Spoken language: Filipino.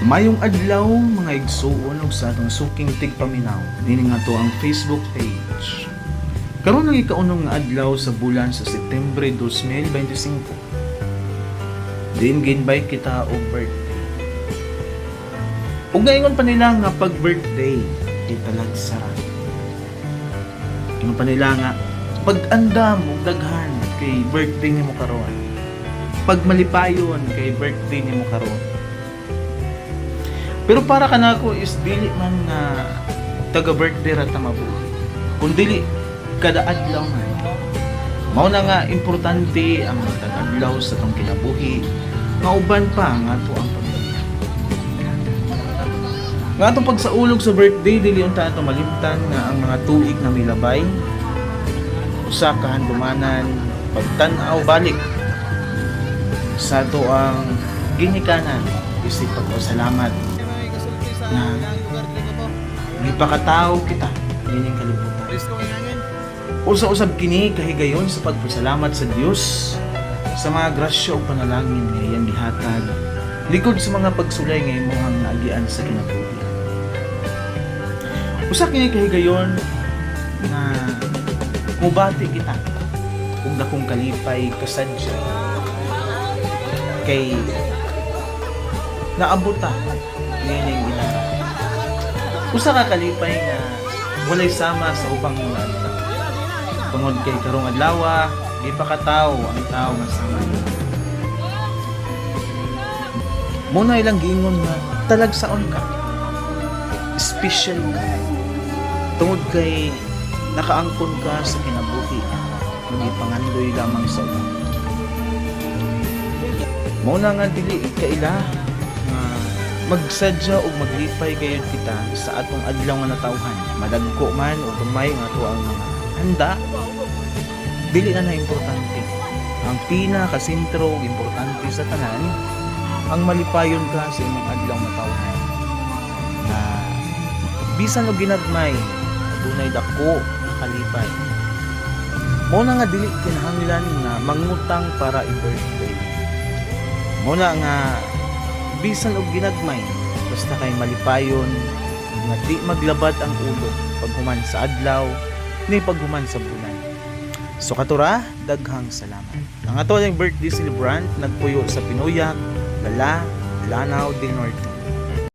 Mayong adlaw mga igsuon og sa atong suking tigpaminaw dinhi nga to ang Facebook page. Karon ang ikaunong nga adlaw sa bulan sa Setyembre 2025. Din ginbay kita og birthday. Ug gaingon pa nila nga pag birthday kay talagsara. Ingon pa nila nga pag-andam og daghan kay birthday nimo karon. Pag malipayon kay birthday nimo karon. Pero para kanako is dili man nga taga-birthday ra ta mabuhi. Kun dili kada adlaw man. Mao na nga importante ang taga-adlaw sa tong kinabuhi. Nga uban pa nga ato ang pamilya. Nga atong pagsaulog sa birthday dili unta ato malimtan nga ang mga tuig na milabay. Usa ka handumanan pagtan-aw balik sa ato ang ginikanan isip pagpasalamat na gipakatao kita ining kalibutan. Usa-usab kini kahigayon sa pagpasalamat sa Dios sa mga grasya ug panalangin nga iyang gihatag likod sa mga pagsulay nga imong naagian sa kinabuhi. Usa kini kahigayon na mubati kita kung dakong kalipay kasadya kay naabuta nining ginara. Usa ka kalipay nga walay sama sa ubang mga adlaw. Tungod kay karong adlaw, gipakataw ang tao nga sama niya. Muna ilang giingon nga talagsaon ka. Special ka. Tungod kay nakaangkon ka sa kinabuhi nga pangandoy lamang sa uban. Muna nga dili kaila magsadya o maglipay kayo kita sa atong adlaw nga natawhan. Madagko man o gamay nga ato ang mga handa, dili na importante. Ang pinakasentro ug importante sa tanan, ang malipayon ka sa imong adlaw nga natawhan. Na bisan og ginagmay, adunay dako kalipay. Mao na nga dili kinahanglan nga mangutang para i-birthday. Mao na nga bisan og ginagmay basta kay malipayon nga di maglabad ang ulo paghuman sa adlaw ni paghuman sa bulan. So katura, daghang salamat. Ang ato ang birthday celebrant nagpuyo sa Pinuyak, Lala, Lanao del Norte.